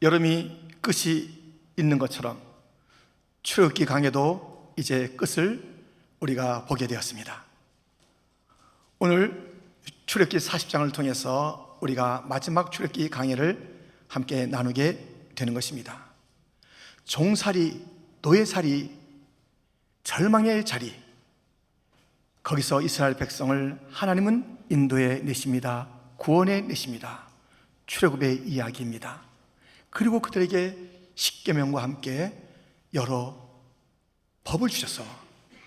여름이 끝이 있는 것처럼 출애굽기 강해도 이제 끝을 우리가 보게 되었습니다. 오늘 출애굽기 40장을 통해서 우리가 마지막 출애굽기 강해를 함께 나누게 되는 것입니다. 종살이, 노예살이, 절망의 자리, 거기서 이스라엘 백성을 하나님은 인도해 내십니다. 구원해 내십니다. 출애굽의 이야기입니다. 그리고 그들에게 십계명과 함께 여러 법을 주셔서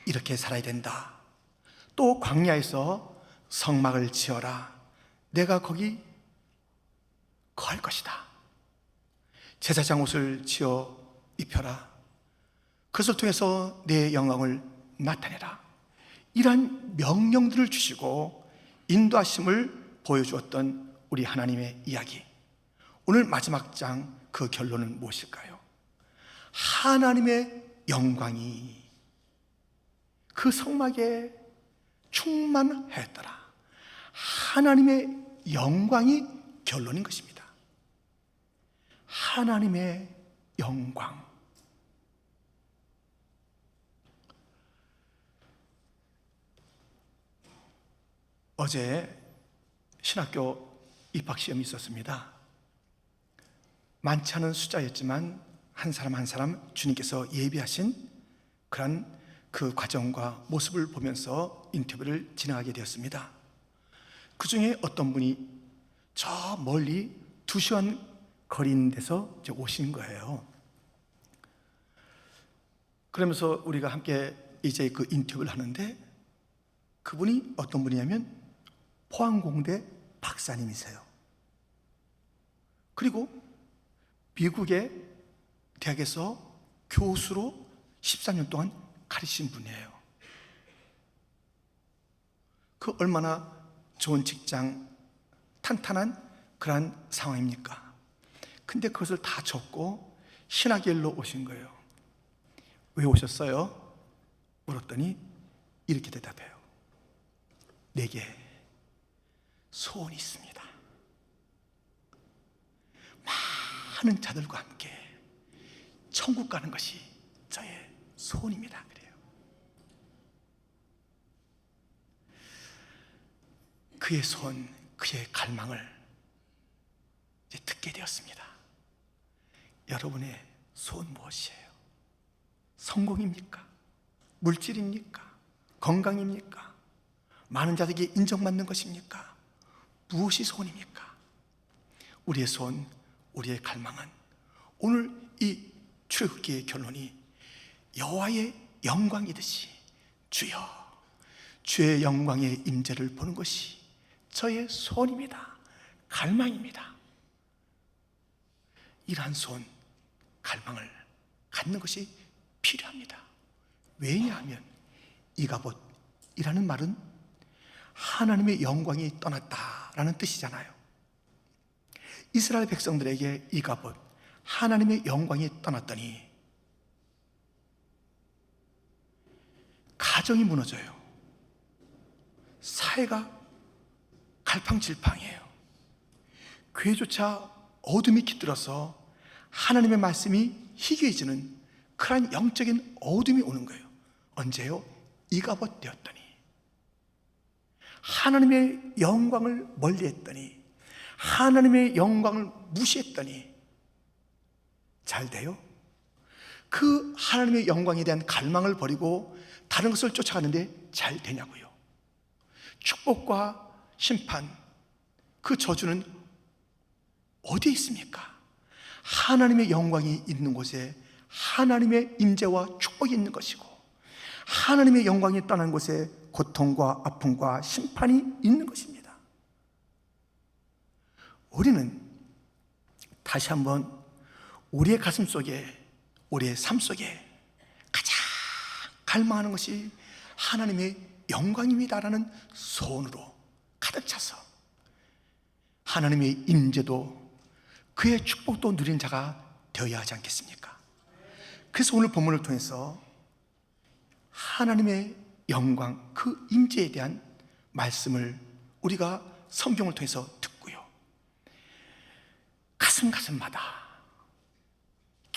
이렇게 살아야 된다. 또 광야에서 성막을 지어라. 내가 거기 거할 것이다. 제사장 옷을 지어 입혀라. 그것을 통해서 내 영광을 나타내라. 이러한 명령들을 주시고 인도하심을 보여주었던 우리 하나님의 이야기. 오늘 마지막 장 그 결론은 무엇일까요? 하나님의 영광이 그 성막에 충만하였더라. 하나님의 영광이 결론인 것입니다. 하나님의 영광. 어제 신학교 입학시험이 있었습니다. 많지 않은 숫자였지만 한 사람 한 사람 주님께서 예비하신 그런 그 과정과 모습을 보면서 인터뷰를 진행하게 되었습니다. 그 중에 어떤 분이 저 멀리 2시간 거리인 데서 오신 거예요. 그러면서 우리가 함께 이제 그 인터뷰를 하는데 그분이 어떤 분이냐면 포항공대 박사님이세요. 그리고 미국의 대학에서 교수로 13년 동안 가르친 분이에요. 그 얼마나 좋은 직장, 탄탄한 그러한 상황입니까? 근데 그것을 다 접고 신학의 일로 오신 거예요. 왜 오셨어요? 물었더니 이렇게 대답해요. 내게 소원이 있습니다. 많은 자들과 함께 천국 가는 것이 저의 소원입니다. 그래요. 그의 소원, 그의 갈망을 이제 듣게 되었습니다. 여러분의 소원 무엇이에요? 성공입니까? 물질입니까? 건강입니까? 많은 자들에게 인정받는 것입니까? 무엇이 소원입니까? 우리의 소원, 우리의 갈망은 오늘 이 출애굽기의 결론이 여호와의 영광이듯이 주여, 주의 영광의 임재를 보는 것이 저의 소원입니다. 갈망입니다. 이러한 소원, 갈망을 갖는 것이 필요합니다. 왜냐하면 이가봇이라는 말은 하나님의 영광이 떠났다라는 뜻이잖아요. 이스라엘 백성들에게 이가봇, 하나님의 영광이 떠났더니 가정이 무너져요. 사회가 갈팡질팡해요. 교회조차 어둠이 깃들어서 하나님의 말씀이 희귀해지는 그러한 영적인 어둠이 오는 거예요. 언제요? 이가봇 되었더니, 하나님의 영광을 멀리했더니, 하나님의 영광을 무시했더니 잘 돼요? 그 하나님의 영광에 대한 갈망을 버리고 다른 것을 쫓아가는데 잘 되냐고요? 축복과 심판, 그 저주는 어디에 있습니까? 하나님의 영광이 있는 곳에 하나님의 임재와 축복이 있는 것이고, 하나님의 영광이 떠난 곳에 고통과 아픔과 심판이 있는 것입니다. 우리는 다시 한번 우리의 가슴 속에, 우리의 삶 속에 가장 갈망하는 것이 하나님의 영광입니다라는 소원으로 가득 차서 하나님의 임재도 그의 축복도 누린 자가 되어야 하지 않겠습니까? 그래서 오늘 본문을 통해서 하나님의 영광, 그 임재에 대한 말씀을 우리가 성경을 통해서 듣고요, 가슴마다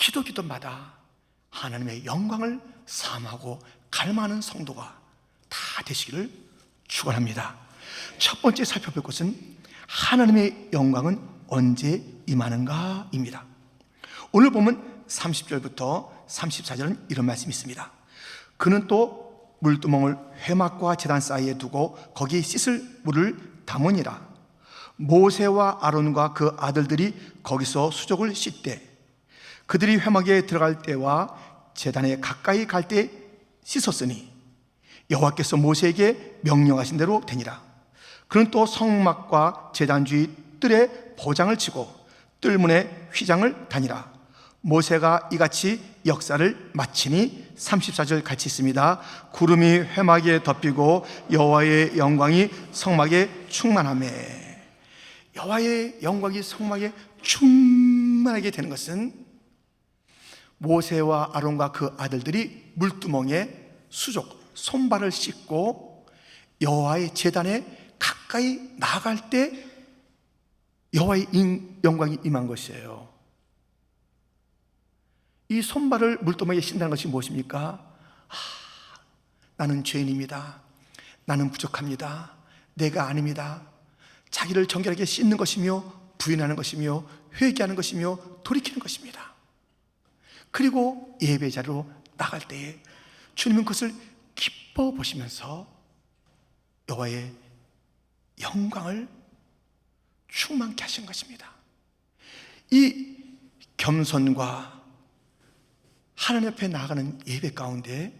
기도마다 하나님의 영광을 사모하고 갈망하는 성도가 다 되시기를 축원합니다. 첫 번째 살펴볼 것은 하나님의 영광은 언제 임하는가입니다. 오늘 보면 30절부터 34절은 이런 말씀이 있습니다. 그는 또 물두멍을 회막과 제단 사이에 두고 거기에 씻을 물을 담으니라. 모세와 아론과 그 아들들이 거기서 수족을 씻되 그들이 회막에 들어갈 때와 제단에 가까이 갈 때 씻었으니 여호와께서 모세에게 명령하신 대로 되니라. 그는 또 성막과 제단 주위 뜰에 보장을 치고 뜰문에 휘장을 다니라. 모세가 이같이 역사를 마치니 34절 같이 있습니다. 구름이 회막에 덮이고 여호와의 영광이 성막에 충만하매. 여호와의 영광이 성막에 충만하게 되는 것은 모세와 아론과 그 아들들이 물두멍에 수족, 손발을 씻고 여호와의 제단에 가까이 나아갈 때 여호와의 영광이 임한 것이에요. 이 손발을 물두멍에 씻는다는 것이 무엇입니까? 나는 죄인입니다. 나는 부족합니다. 내가 아닙니다. 자기를 정결하게 씻는 것이며 부인하는 것이며 회개하는 것이며 돌이키는 것입니다. 그리고 예배 자리로 나갈 때에 주님은 그것을 기뻐 보시면서 여호와의 영광을 충만케 하신 것입니다. 이 겸손과 하나님 앞에 나아가는 예배 가운데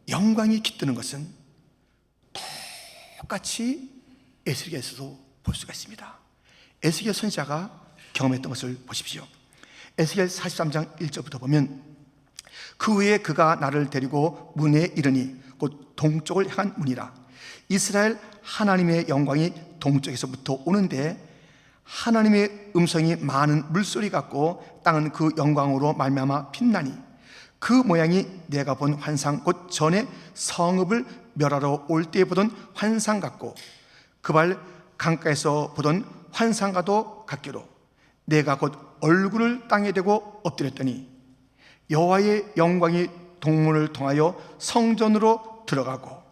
영광이 깃드는 것은 똑같이 에스겔에서도 볼 수가 있습니다. 에스겔 선지자가 경험했던 것을 보십시오. 에스겔 43장 1절부터 보면 그 후에 그가 나를 데리고 문에 이르니 곧 동쪽을 향한 문이라. 이스라엘 하나님의 영광이 동쪽에서부터 오는데 하나님의 음성이 많은 물소리 같고 땅은 그 영광으로 말미암아 빛나니 그 모양이 내가 본 환상 곧 전에 성읍을 멸하러 올 때 보던 환상 같고 그 발 강가에서 보던 환상과도 같기로 내가 곧 얼굴을 땅에 대고 엎드렸더니 여호와의 영광이 동문을 통하여 성전으로 들어가고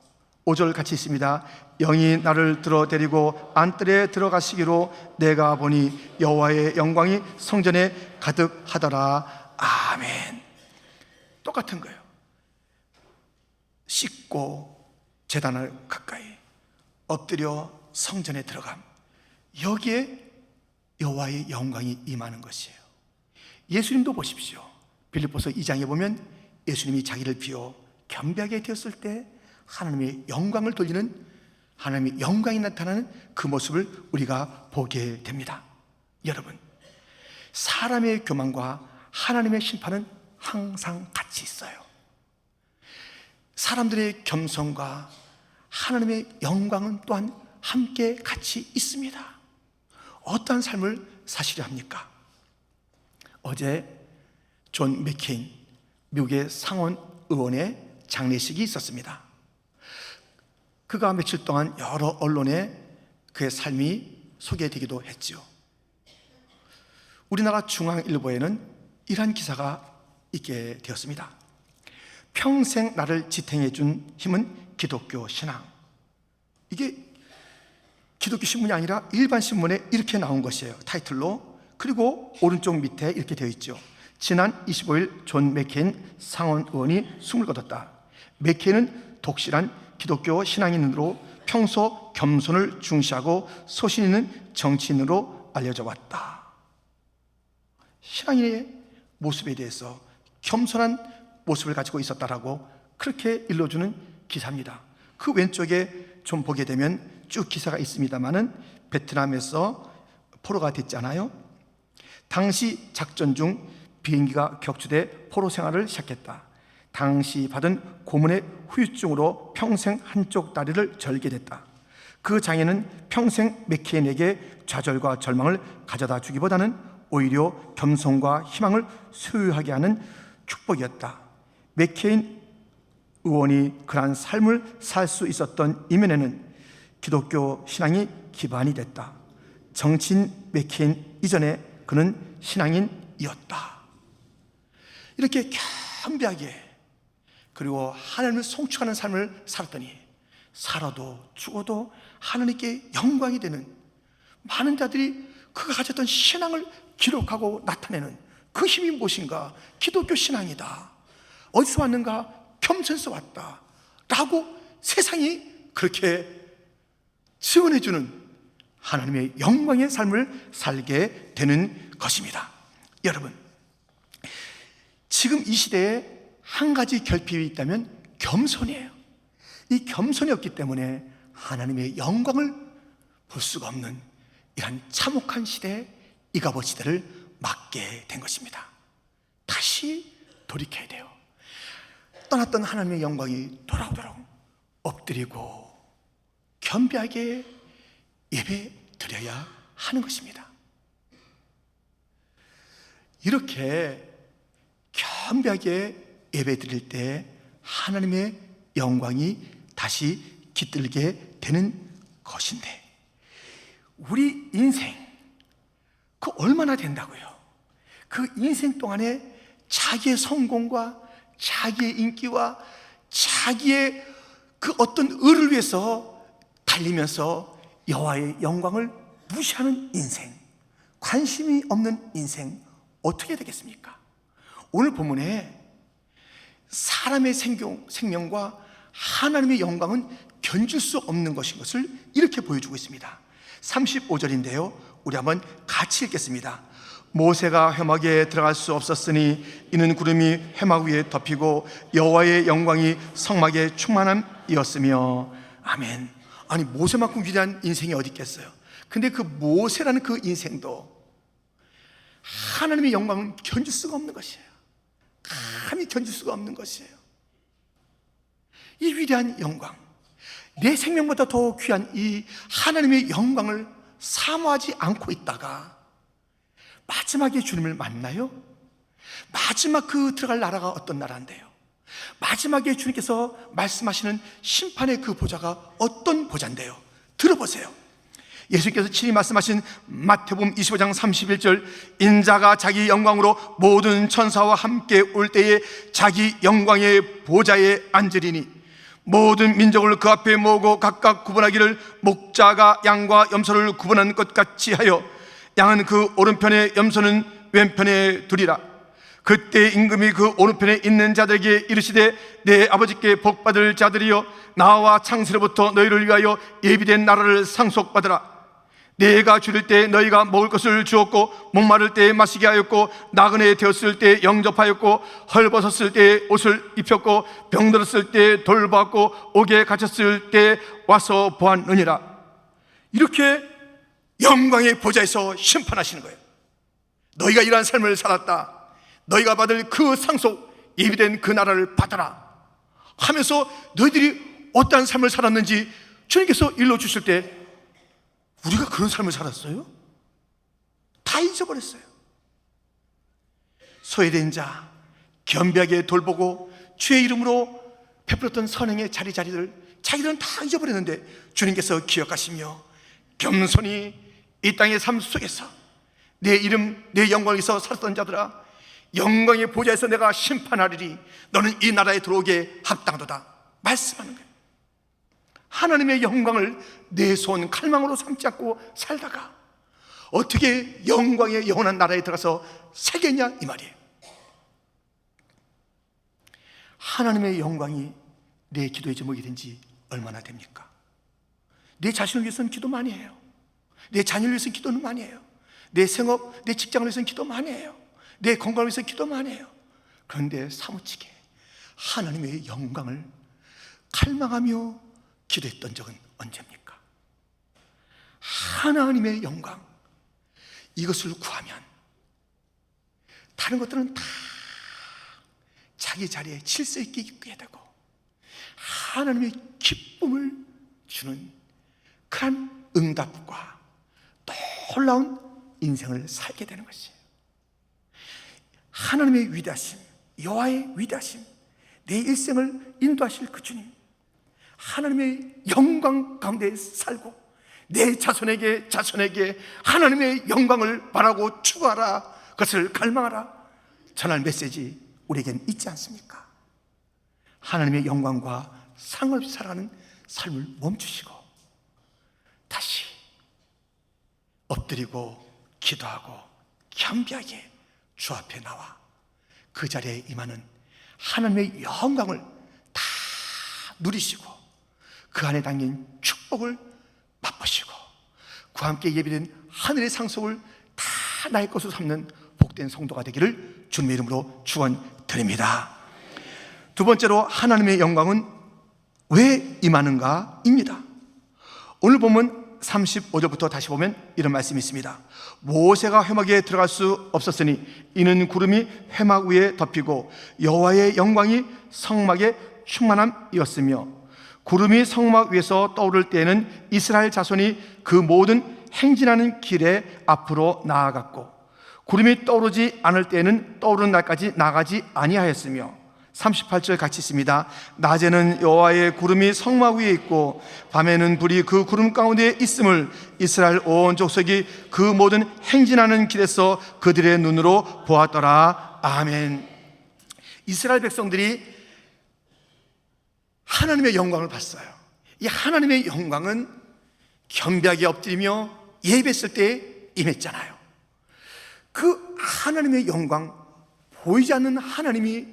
5절 같이 있습니다. 영이 나를 들어 데리고 안뜰에 들어가시기로 내가 보니 여호와의 영광이 성전에 가득하더라. 아멘. 똑같은 거예요. 씻고 제단을 가까이 엎드려 성전에 들어감. 여기에 여호와의 영광이 임하는 것이에요. 예수님도 보십시오. 빌립보서 2장에 보면 예수님이 자기를 비워 겸비하게 되었을 때 하나님의 영광을 돌리는 하나님의 영광이 나타나는 그 모습을 우리가 보게 됩니다. 여러분, 사람의 교만과 하나님의 심판은 항상 같이 있어요. 사람들의 겸손과 하나님의 영광은 또한 함께 같이 있습니다. 어떠한 삶을 사시려 합니까? 어제 존 맥케인 미국의 상원 의원의 장례식이 있었습니다. 그가 며칠 동안 여러 언론에 그의 삶이 소개되기도 했지요. 우리나라 중앙일보에는 이러한 기사가 있게 되었습니다. 평생 나를 지탱해 준 힘은 기독교 신앙. 이게 기독교 신문이 아니라 일반 신문에 이렇게 나온 것이에요. 타이틀로. 그리고 오른쪽 밑에 이렇게 되어 있죠. 지난 25일 존 맥케인 상원 의원이 숨을 거뒀다. 맥케인은 독실한 기독교 신앙인으로 평소 겸손을 중시하고 소신 있는 정치인으로 알려져 왔다. 신앙인의 모습에 대해서 겸손한 모습을 가지고 있었다라고 그렇게 일러주는 기사입니다. 그 왼쪽에 좀 보게 되면 쭉 기사가 있습니다만은 베트남에서 포로가 됐잖아요. 당시 작전 중 비행기가 격추돼 포로 생활을 시작했다. 당시 받은 고문의 후유증으로 평생 한쪽 다리를 절게 됐다. 그 장애는 평생 맥케인에게 좌절과 절망을 가져다 주기보다는 오히려 겸손과 희망을 소유하게 하는 축복이었다. 맥케인 의원이 그러한 삶을 살 수 있었던 이면에는 기독교 신앙이 기반이 됐다. 정치인 맥케인 이전에 그는 신앙인이었다. 이렇게 겸비하게 그리고 하나님을 송축하는 삶을 살았더니 살아도 죽어도 하나님께 영광이 되는 많은 자들이 그가 가졌던 신앙을 기록하고 나타내는 그 힘이 무엇인가? 기독교 신앙이다. 어디서 왔는가? 겸손에서 왔다 라고 세상이 그렇게 증언해주는 하나님의 영광의 삶을 살게 되는 것입니다. 여러분, 지금 이 시대에 한 가지 결핍이 있다면 겸손이에요. 이 겸손이 없기 때문에 하나님의 영광을 볼 수가 없는 이런 참혹한 시대에 이가봇 시대를 맞게 된 것입니다. 다시 돌이켜야 돼요. 떠났던 하나님의 영광이 돌아오도록 엎드리고 겸비하게 예배 드려야 하는 것입니다. 이렇게 겸비하게 예배 드릴 때 하나님의 영광이 다시 깃들게 되는 것인데, 우리 인생 그 얼마나 된다고요? 그 인생 동안에 자기의 성공과 자기의 인기와 자기의 그 어떤 의를 위해서 달리면서 여호와의 영광을 무시하는 인생, 관심이 없는 인생 어떻게 되겠습니까? 오늘 본문에 사람의 생명과 하나님의 영광은 견줄 수 없는 것인 것을 이렇게 보여주고 있습니다. 35절인데요, 우리 한번 같이 읽겠습니다. 모세가 회막에 들어갈 수 없었으니 이는 구름이 회막 위에 덮이고 여호와의 영광이 성막에 충만함이었으며. 아멘. 아니, 모세만큼 위대한 인생이 어디 있겠어요? 근데 그 모세라는 그 인생도 하나님의 영광은 견줄 수가 없는 것이에요. 감히 견줄 수가 없는 것이에요. 이 위대한 영광, 내 생명보다 더 귀한 이 하나님의 영광을 사모하지 않고 있다가 마지막에 주님을 만나요. 마지막 그 들어갈 나라가 어떤 나라인데요? 마지막에 주님께서 말씀하시는 심판의 그 보좌가 어떤 보좌인데요? 들어보세요. 예수께서 친히 말씀하신 마태복음 25장 31절, 인자가 자기 영광으로 모든 천사와 함께 올 때에 자기 영광의 보좌에 앉으리니 모든 민족을 그 앞에 모으고 각각 구분하기를 목자가 양과 염소를 구분한 것 같이 하여 양은 그 오른편에 염소는 왼편에 두리라. 그때 임금이 그 오른편에 있는 자들에게 이르시되 내 아버지께 복받을 자들이여, 나와 창세로부터 너희를 위하여 예비된 나라를 상속받으라. 내가 줄일 때 너희가 먹을 것을 주었고, 목마를 때 마시게 하였고, 나그네 되었을 때 영접하였고, 헐벗었을 때 옷을 입혔고, 병들었을 때 돌보았고, 옥에 갇혔을 때 와서 보았느니라. 이렇게 영광의 보좌에서 심판하시는 거예요. 너희가 이러한 삶을 살았다, 너희가 받을 그 상속 예비된 그 나라를 받아라 하면서 너희들이 어떠한 삶을 살았는지 주님께서 일러주실 때 우리가 그런 삶을 살았어요? 다 잊어버렸어요. 소외된 자 겸비하게 돌보고 주의 이름으로 베풀었던 선행의 자리를 자기들은 다 잊어버렸는데 주님께서 기억하시며 겸손히 이 땅의 삶 속에서 내 이름, 내 영광을 위해서 살았던 자들아, 영광의 보좌에서 내가 심판하리니 너는 이 나라에 들어오게 합당하도다 말씀하는 거예요. 하나님의 영광을 내 손 칼망으로 삼지 않고 살다가 어떻게 영광의 영원한 나라에 들어가서 살겠냐 이 말이에요. 하나님의 영광이 내 기도의 제목이 된 지 얼마나 됩니까? 내 자신을 위해서는 기도 많이 해요. 내 자녀를 위해서는 기도는 많이 해요. 내 생업, 내 직장을 위해서는 기도 많이 해요. 내 건강을 위해서 기도 많이 해요. 그런데 사무치게 하나님의 영광을 갈망하며 기도했던 적은 언제입니까? 하나님의 영광, 이것을 구하면 다른 것들은 다 자기 자리에 질서 있게 있게 되고 하나님의 기쁨을 주는 그런 응답과 놀라운 인생을 살게 되는 것이에요. 하나님의 위대하심, 여호와의 위대하심, 내 일생을 인도하실 그 주님, 하나님의 영광 가운데 살고 내 자손에게 하나님의 영광을 바라고 추구하라, 그것을 갈망하라 전할 메시지 우리에겐 있지 않습니까? 하나님의 영광과 상관없이 살아가는 삶을 멈추시고 다시 엎드리고 기도하고 겸비하게 주 앞에 나와 그 자리에 임하는 하나님의 영광을 다 누리시고 그 안에 담긴 축복을 맛보시고 그와 함께 예비된 하늘의 상속을 다 나의 것으로 삼는 복된 성도가 되기를 주님의 이름으로 축원드립니다. 두 번째로 하나님의 영광은 왜 임하는가입니다. 오늘 보면 35절부터 다시 보면 이런 말씀이 있습니다. 모세가 회막에 들어갈 수 없었으니 이는 구름이 회막 위에 덮이고 여호와의 영광이 성막에 충만함이었으며 구름이 성막 위에서 떠오를 때에는 이스라엘 자손이 그 모든 행진하는 길에 앞으로 나아갔고 구름이 떠오르지 않을 때에는 떠오르는 날까지 나가지 아니하였으며 38절 같이 있습니다. 낮에는 여호와의 구름이 성막 위에 있고 밤에는 불이 그 구름 가운데 있음을 이스라엘 온 족속이 그 모든 행진하는 길에서 그들의 눈으로 보았더라. 아멘. 이스라엘 백성들이 하나님의 영광을 봤어요. 이 하나님의 영광은 겸비하게 엎드리며 예배했을 때 임했잖아요. 그 하나님의 영광, 보이지 않는 하나님이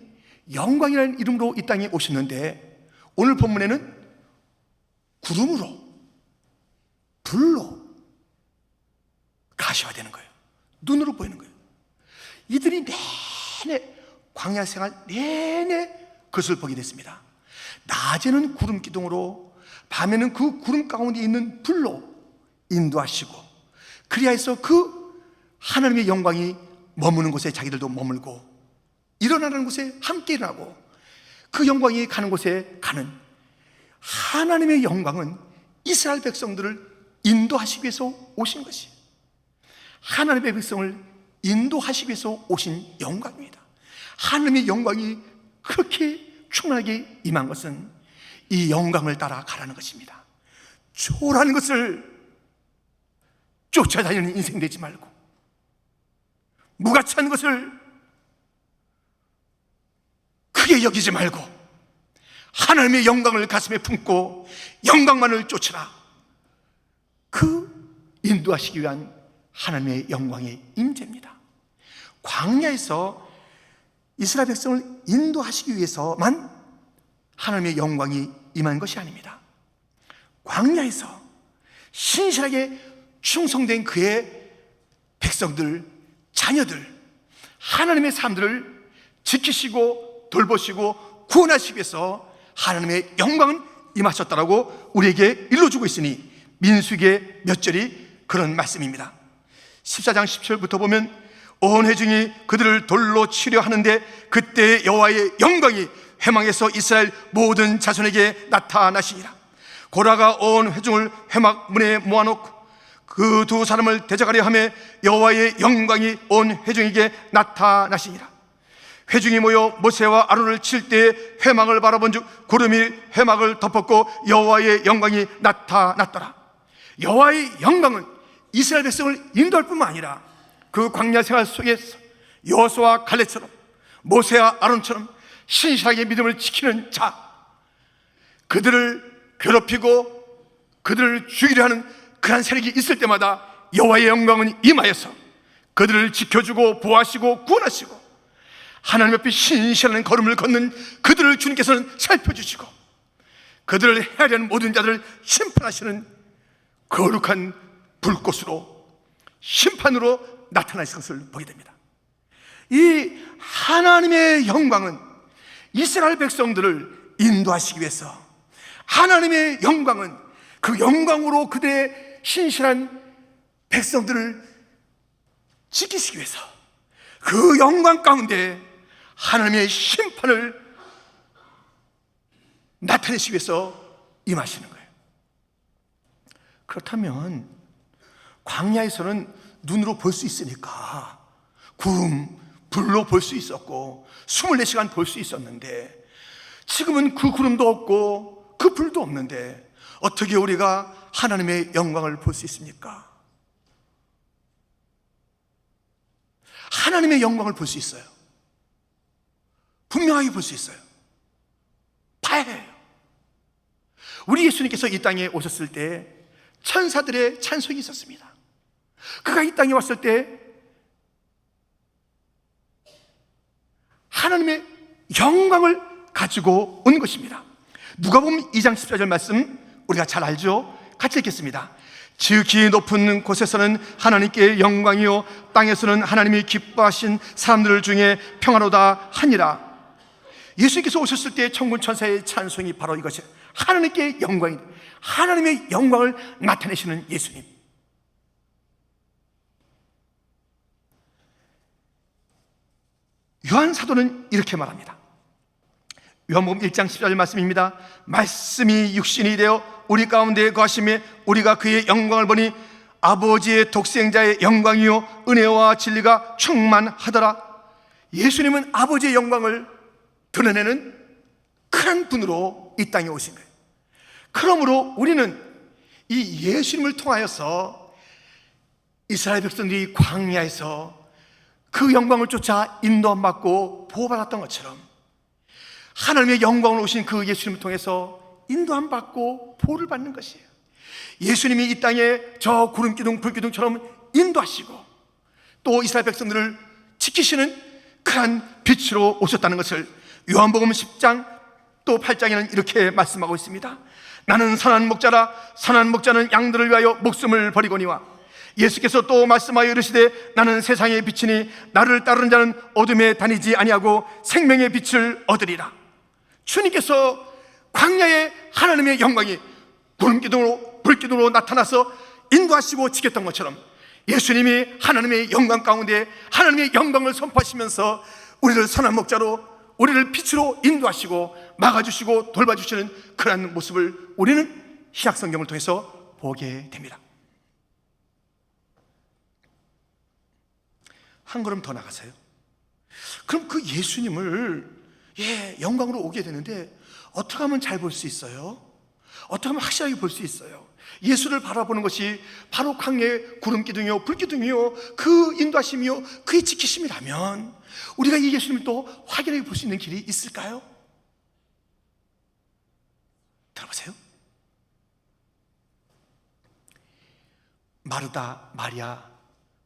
영광이라는 이름으로 이 땅에 오셨는데 오늘 본문에는 구름으로 불로 가셔야 되는 거예요. 눈으로 보이는 거예요. 이들이 내내 광야 생활 내내 그것을 보게 됐습니다. 낮에는 구름 기둥으로 밤에는 그 구름 가운데 있는 불로 인도하시고 그리하여 그 하나님의 영광이 머무는 곳에 자기들도 머물고 일어나는 곳에 함께 일어나고 그 영광이 가는 곳에 가는 하나님의 영광은 이스라엘 백성들을 인도하시기 위해서 오신 것이에요. 하나님의 백성을 인도하시기 위해서 오신 영광입니다. 하나님의 영광이 그렇게 충만하게 임한 것은 이 영광을 따라 가라는 것입니다. 초라한 것을 쫓아다니는 인생 되지 말고 무가치한 것을 크게 여기지 말고 하나님의 영광을 가슴에 품고 영광만을 쫓으라. 그 인도하시기 위한 하나님의 영광의 임재입니다. 광야에서 이스라엘 백성을 인도하시기 위해서만 하나님의 영광이 임한 것이 아닙니다. 광야에서 신실하게 충성된 그의 백성들, 자녀들, 하나님의 사람들을 지키시고 돌보시고 구원하시기 위해서 하나님의 영광은 임하셨다라고 우리에게 일러주고 있으니 민수기의 몇 절이 그런 말씀입니다. 14장 10절부터 보면 온 회중이 그들을 돌로 치려 하는데 그때 여호와의 영광이 회막에서 이스라엘 모든 자손에게 나타나시니라. 고라가 온 회중을 회막 문에 모아놓고 그 두 사람을 대적하려 하며 여호와의 영광이 온 회중에게 나타나시니라. 회중이 모여 모세와 아론을 칠 때 회막을 바라본즉 구름이 회막을 덮었고 여호와의 영광이 나타났더라. 여호와의 영광은 이스라엘 백성을 인도할 뿐만 아니라 그 광야 생활 속에서 여호수아와 갈렙처럼 모세와 아론처럼 신실하게 믿음을 지키는 자, 그들을 괴롭히고 그들을 죽이려 하는 그한 세력이 있을 때마다 여호와의 영광은 임하여서 그들을 지켜주고 보호하시고 구원하시고 하나님 앞에 신실한 걸음을 걷는 그들을 주님께서는 살펴주시고 그들을 해하려는 모든 자들을 심판하시는 거룩한 불꽃으로 심판으로 나타나신 것을 보게 됩니다. 이 하나님의 영광은 이스라엘 백성들을 인도하시기 위해서, 하나님의 영광은 그 영광으로 그들의 신실한 백성들을 지키시기 위해서 그 영광 가운데 하나님의 심판을 나타내시기 위해서 임하시는 거예요. 그렇다면 광야에서는 눈으로 볼 수 있으니까 구름, 불로 볼 수 있었고 24시간 볼 수 있었는데 지금은 그 구름도 없고 그 불도 없는데 어떻게 우리가 하나님의 영광을 볼 수 있습니까? 하나님의 영광을 볼 수 있어요. 분명하게 볼 수 있어요. 봐야 해요. 우리 예수님께서 이 땅에 오셨을 때 천사들의 찬송이 있었습니다. 그가 이 땅에 왔을 때 하나님의 영광을 가지고 온 것입니다. 누가복음 2장 14절 말씀 우리가 잘 알죠? 같이 읽겠습니다. 지극히 높은 곳에서는 하나님께 영광이요 땅에서는 하나님이 기뻐하신 사람들 중에 평화로다 하니라. 예수님께서 오셨을 때 천군 천사의 찬송이 바로 이것이에요. 하나님께 영광이, 하나님의 영광을 나타내시는 예수님. 요한 사도는 이렇게 말합니다. 요한복음 1장 14절 말씀입니다. 말씀이 육신이 되어 우리 가운데 거하심에 우리가 그의 영광을 보니 아버지의 독생자의 영광이요 은혜와 진리가 충만하더라. 예수님은 아버지의 영광을 드러내는 큰 분으로 이 땅에 오신 거예요. 그러므로 우리는 이 예수님을 통하여서 이스라엘 백성들이 광야에서 그 영광을 쫓아 인도함 받고 보호받았던 것처럼 하나님의 영광으로 오신 그 예수님을 통해서 인도함 받고 보호를 받는 것이에요. 예수님이 이 땅에 저 구름기둥 불기둥처럼 인도하시고 또 이스라엘 백성들을 지키시는 큰 빛으로 오셨다는 것을 요한복음 10장 또 8장에는 이렇게 말씀하고 있습니다. 나는 선한 목자라 선한 목자는 양들을 위하여 목숨을 버리거니와. 예수께서 또 말씀하여 이르시되 나는 세상의 빛이니 나를 따르는 자는 어둠에 다니지 아니하고 생명의 빛을 얻으리라. 주님께서 광야에 하나님의 영광이 구름기둥으로 불기둥으로 나타나서 인도하시고 지켰던 것처럼 예수님이 하나님의 영광 가운데 하나님의 영광을 선포하시면서 우리를 선한 목자로 우리를 빛으로 인도하시고 막아주시고 돌봐주시는 그러한 모습을 우리는 신약성경을 통해서 보게 됩니다. 한 걸음 더 나가세요. 그럼 그 예수님을 영광으로 오게 되는데 어떻게 하면 잘 볼 수 있어요? 어떻게 하면 확실하게 볼 수 있어요? 예수를 바라보는 것이 바로 광야의 구름기둥이요 불기둥이요 그 인도하심이요 그의 지키심이라면 우리가 이 예수님을 또 확연하게 볼 수 있는 길이 있을까요? 들어보세요. 마르다, 마리아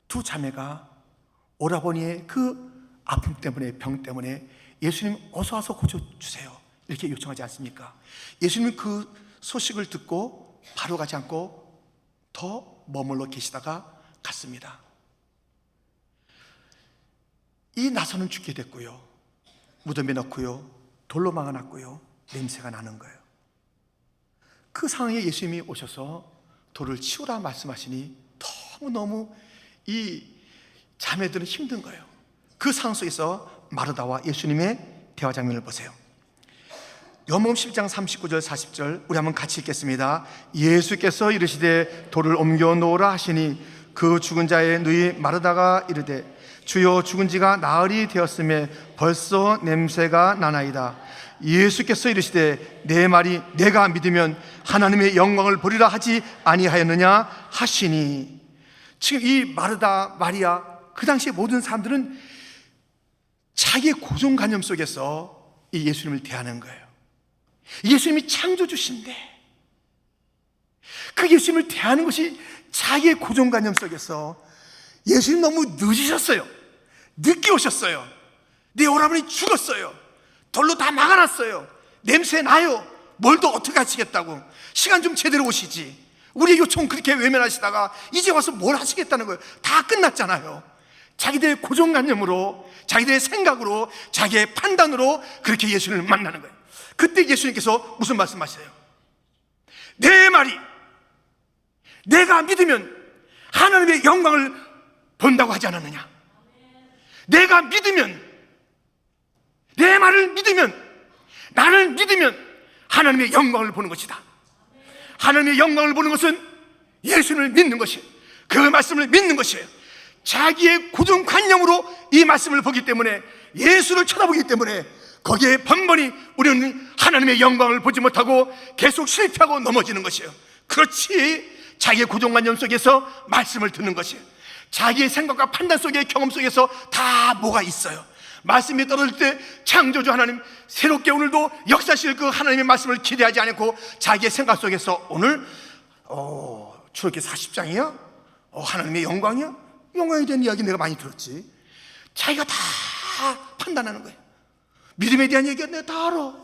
두 자매가 오라버니의 그 아픔 때문에 병 때문에 예수님 어서 와서 고쳐주세요 이렇게 요청하지 않습니까? 예수님은 그 소식을 듣고 바로 가지 않고 더 머물러 계시다가 갔습니다. 이 나선은 죽게 됐고요, 무덤에 넣고요, 돌로 막아놨고요, 냄새가 나는 거예요. 그 상황에 예수님이 오셔서 돌을 치우라 말씀하시니 너무너무 이 자매들은 힘든 거예요. 그 상황 속에서 마르다와 예수님의 대화 장면을 보세요. 요한복음 10장 39절 40절 우리 한번 같이 읽겠습니다. 예수께서 이르시되 돌을 옮겨 놓으라 하시니 그 죽은 자의 누이 마르다가 이르되 주여 죽은 지가 나흘이 되었음에 벌써 냄새가 나나이다. 예수께서 이르시되 내 말이 내가 믿으면 하나님의 영광을 보리라 하지 아니하였느냐 하시니. 지금 이 마르다, 마리아 그 당시에 모든 사람들은 자기의 고정관념 속에서 이 예수님을 대하는 거예요. 예수님이 창조주신데 그 예수님을 대하는 것이 자기의 고정관념 속에서 예수님 너무 늦으셨어요. 늦게 오셨어요. 내 오라버니 죽었어요. 돌로 다 막아놨어요. 냄새 나요. 뭘 더 어떻게 하시겠다고. 시간 좀 제대로 오시지. 우리의 요청 그렇게 외면하시다가 이제 와서 뭘 하시겠다는 거예요. 다 끝났잖아요. 자기들의 고정관념으로, 자기들의 생각으로, 자기의 판단으로 그렇게 예수님을 만나는 거예요. 그때 예수님께서 무슨 말씀하세요? 내 말이 내가 믿으면 하나님의 영광을 본다고 하지 않았느냐? 내가 믿으면, 내 말을 믿으면, 나를 믿으면 하나님의 영광을 보는 것이다. 하나님의 영광을 보는 것은 예수님을 믿는 것이에요. 그 말씀을 믿는 것이에요. 자기의 고정관념으로 이 말씀을 보기 때문에, 예수를 쳐다보기 때문에 거기에 번번이 우리는 하나님의 영광을 보지 못하고 계속 실패하고 넘어지는 것이에요. 그렇지, 자기의 고정관념 속에서 말씀을 듣는 것이에요. 자기의 생각과 판단 속에, 경험 속에서 다 뭐가 있어요. 말씀이 떨어질 때 창조주 하나님 새롭게 오늘도 역사하실 그 하나님의 말씀을 기대하지 않고 자기의 생각 속에서 오늘 출애굽기 40장이야? 하나님의 영광이야? 영광에 대한 이야기 내가 많이 들었지. 자기가 다 판단하는 거예요. 믿음에 대한 얘기가 내가 다 알아.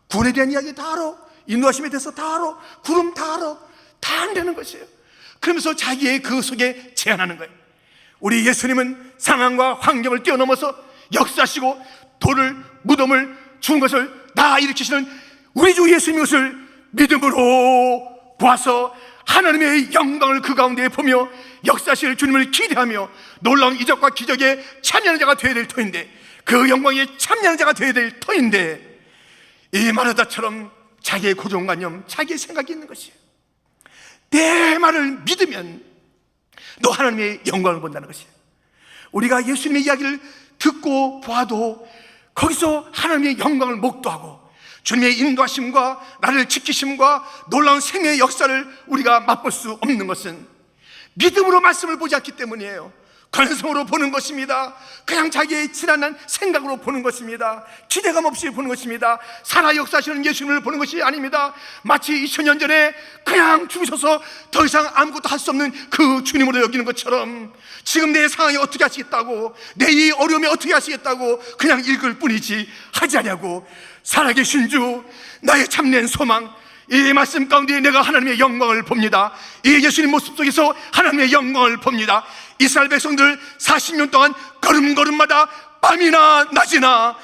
구원에 대한 이야기 다 알아. 인도하심에 대해서 다 알아. 구름 다 알아. 다 안다는 것이에요. 그러면서 자기의 그 속에 제안하는 거예요. 우리 예수님은 상황과 환경을 뛰어넘어서 역사하시고 돌을 무덤을 죽은 것을 다 일으키시는 우리 주 예수님의 것을 믿음으로 보아서 하나님의 영광을 그 가운데 보며 역사하실 주님을 기대하며 놀라운 이적과 기적에 참여하는 자가 되어야 될 터인데, 그 영광에 참여하는 자가 되어야 될 터인데, 이 마르다처럼 자기의 고정관념, 자기의 생각이 있는 것이에요. 내 말을 믿으면 너 하나님의 영광을 본다는 것이에요. 우리가 예수님의 이야기를 듣고 보아도 거기서 하나님의 영광을 목도하고 주님의 인도하심과 나를 지키심과 놀라운 생명의 역사를 우리가 맛볼 수 없는 것은 믿음으로 말씀을 보지 않기 때문이에요. 관성으로 보는 것입니다. 그냥 자기의 지난한 생각으로 보는 것입니다. 기대감 없이 보는 것입니다. 살아 역사하시는 예수님을 보는 것이 아닙니다. 마치 2000년 전에 그냥 죽으셔서 더 이상 아무것도 할 수 없는 그 주님으로 여기는 것처럼 지금 내 상황이 어떻게 하시겠다고, 내 이 어려움에 어떻게 하시겠다고 그냥 읽을 뿐이지 하지 않냐고, 살아계신 주, 나의 참된 소망, 이 말씀 가운데 내가 하나님의 영광을 봅니다. 이 예수님 모습 속에서 하나님의 영광을 봅니다. 이스라엘 백성들 40년 동안 걸음걸음마다 밤이나 낮이나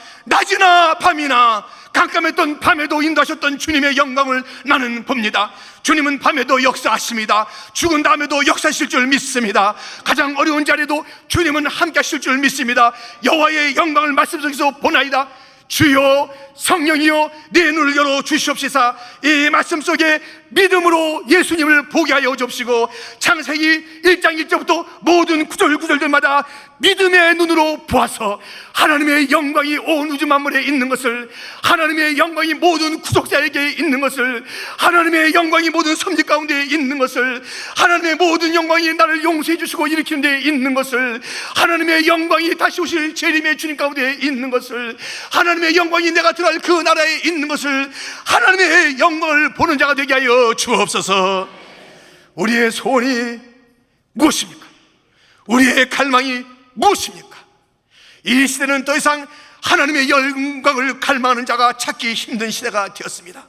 밤이나 깜깜했던 밤에도 인도하셨던 주님의 영광을 나는 봅니다. 주님은 밤에도 역사하십니다. 죽은 다음에도 역사하실 줄 믿습니다. 가장 어려운 자리에도 주님은 함께 하실 줄 믿습니다. 여호와의 영광을 말씀 속에서 보나이다. 주여 성령이여 내 눈을 열어 주시옵시사. 이 말씀 속에 믿음으로 예수님을 보게 하여 주옵시고, 창세기 1장 1절부터 모든 구절들마다 믿음의 눈으로 보아서 하나님의 영광이 온 우주 만물에 있는 것을, 하나님의 영광이 모든 구속자에게 있는 것을, 하나님의 영광이 모든 섬집 가운데 있는 것을, 하나님의 모든 영광이 나를 용서해 주시고 일으키는 데 있는 것을, 하나님의 영광이 다시 오실 재림의 주님 가운데 있는 것을, 하나님의 영광이 내가 들어갈 그 나라에 있는 것을, 하나님의 영광을 보는 자가 되게 하여 주옵소서. 우리의 소원이 무엇입니까? 우리의 갈망이 무엇입니까? 이 시대는 더 이상 하나님의 영광을 갈망하는 자가 찾기 힘든 시대가 되었습니다.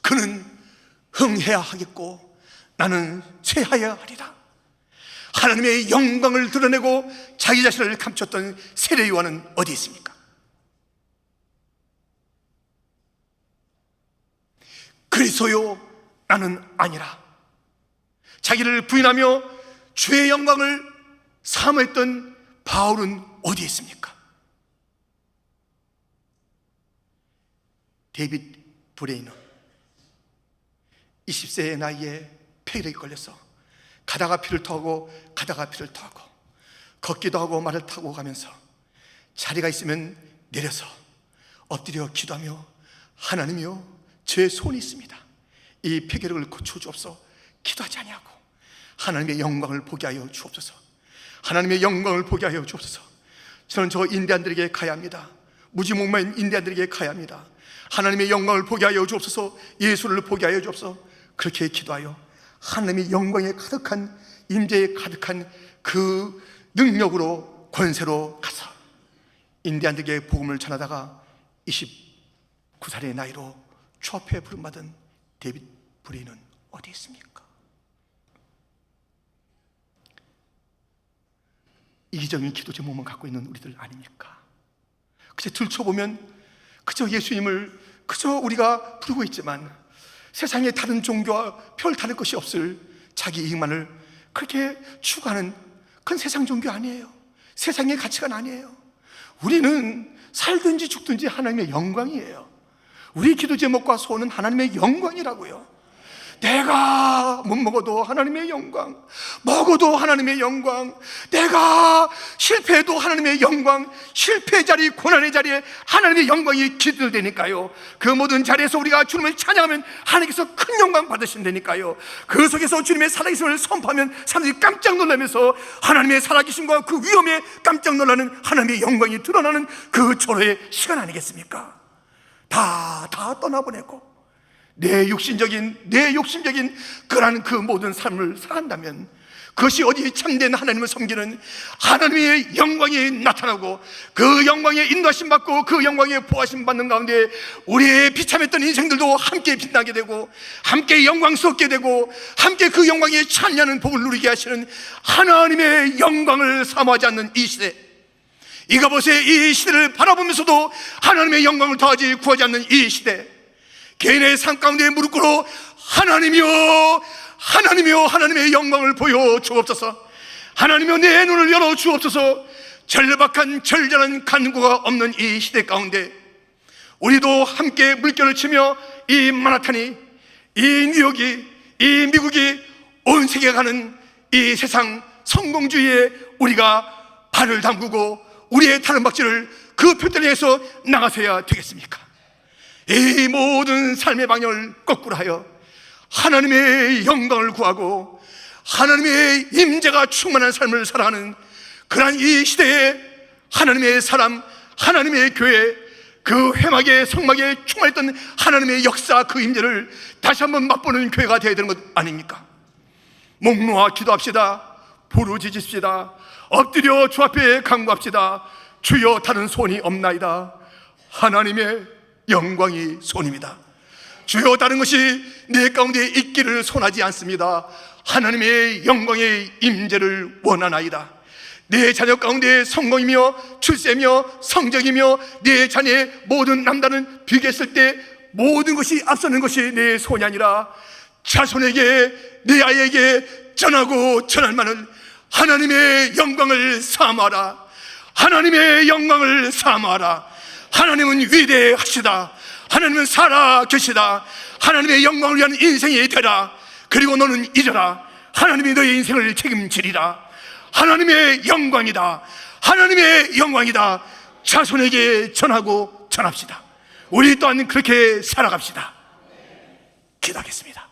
그는 흥해야 하겠고 나는 쇠하여야 하리라. 하나님의 영광을 드러내고 자기 자신을 감췄던 세례 요한은 어디 있습니까? 그리스도요 나는 아니라 자기를 부인하며 주의 영광을 사모했던 바울은 어디에 있습니까? 데이빗 브레이너 20세의 나이에 폐렴에 걸려서 가다가 피를 토하고 가다가 피를 토하고 걷기도 하고 말을 타고 가면서 자리가 있으면 내려서 엎드려 기도하며 하나님이여 제 소원이 있습니다. 이 폐결을 고쳐 주옵소서. 기도하지 아니하고 하나님의 영광을 보게 하여 주옵소서. 하나님의 영광을 보게 하여 주옵소서. 저는 저 인디안들에게 가야 합니다. 무지몽마인 인디안들에게 가야 합니다. 하나님의 영광을 보게 하여 주옵소서. 예수를 보게 하여 주옵소서. 그렇게 기도하여 하나님의 영광에 가득한 임재에 가득한 그 능력으로 권세로 가서 인디안들에게 복음을 전하다가 29살의 나이로 추합회 부름받은 데이빗 브레이는 어디 있습니까? 이기적인 기도제 몸을 갖고 있는 우리들 아닙니까? 그저 들춰보면 그저 예수님을 그저 우리가 부르고 있지만 세상에 다른 종교와 별 다를 것이 없을 자기 이익만을 그렇게 추구하는 그건 세상 종교 아니에요. 세상의 가치관 아니에요. 우리는 살든지 죽든지 하나님의 영광이에요. 우리 기도 제목과 소원은 하나님의 영광이라고요. 내가 못 먹어도 하나님의 영광, 먹어도 하나님의 영광, 내가 실패해도 하나님의 영광, 실패의 자리, 고난의 자리에 하나님의 영광이 깃들되니까요. 그 모든 자리에서 우리가 주님을 찬양하면 하나님께서 큰 영광 받으신다니까요. 그 속에서 주님의 살아계심을 선포하면 사람들이 깜짝 놀라면서 하나님의 살아계심과 그 위엄에 깜짝 놀라는 하나님의 영광이 드러나는 그 절호의 시간 아니겠습니까? 다 떠나보내고 내 욕심적인 그러한 그 모든 삶을 살아간다면 그것이 어디 참된 하나님을 섬기는 하나님의 영광이 나타나고 그 영광에 인도하심 받고 그 영광에 보호하심 받는 가운데 우리의 비참했던 인생들도 함께 빛나게 되고 함께 영광스럽게 되고 함께 그 영광에 찬양하는 복을 누리게 하시는 하나님의 영광을 사모하지 않는 이 시대, 이가봇의 이 시대를 바라보면서도 하나님의 영광을 더하지 구하지 않는 이 시대, 개인의 삶 가운데 무릎 꿇어 하나님이여 하나님이여 하나님의 영광을 보여 주옵소서, 하나님이여 내 눈을 열어 주옵소서. 절박한 절절한 간구가 없는 이 시대 가운데 우리도 함께 물결을 치며 이 마나탄이, 이 뉴욕이, 이 미국이, 온 세계가 가는 이 세상 성공주의에 우리가 발을 담그고 우리의 다른박질을 그 표대를 향해서 나가서야 되겠습니까? 이 모든 삶의 방향을 거꾸로 하여 하나님의 영광을 구하고 하나님의 임재가 충만한 삶을 살아가는 그러한 이 시대에 하나님의 사람, 하나님의 교회, 그 회막에 성막에 충만했던 하나님의 역사, 그 임재를 다시 한번 맛보는 교회가 되어야 되는 것 아닙니까? 목 놓아 기도합시다. 부르짖읍시다. 엎드려 주 앞에 간구합시다. 주여 다른 소원이 없나이다. 하나님의 영광이 소원입니다. 주여 다른 것이 내 가운데 있기를 소원하지 않습니다. 하나님의 영광의 임재를 원하나이다. 내 자녀 가운데 성공이며 출세며 성적이며 내 자녀의 모든 남다른 비교했을 때 모든 것이 앞서는 것이 내 소원이 아니라 자손에게, 내 아이에게 전하고 전할 만한 하나님의 영광을 사모하라. 하나님의 영광을 사모하라. 하나님은 위대하시다. 하나님은 살아 계시다. 하나님의 영광을 위한 인생이 되라. 그리고 너는 잊어라. 하나님이 너의 인생을 책임지리라. 하나님의 영광이다. 하나님의 영광이다. 자손에게 전하고 전합시다. 우리 또한 그렇게 살아갑시다. 기도하겠습니다.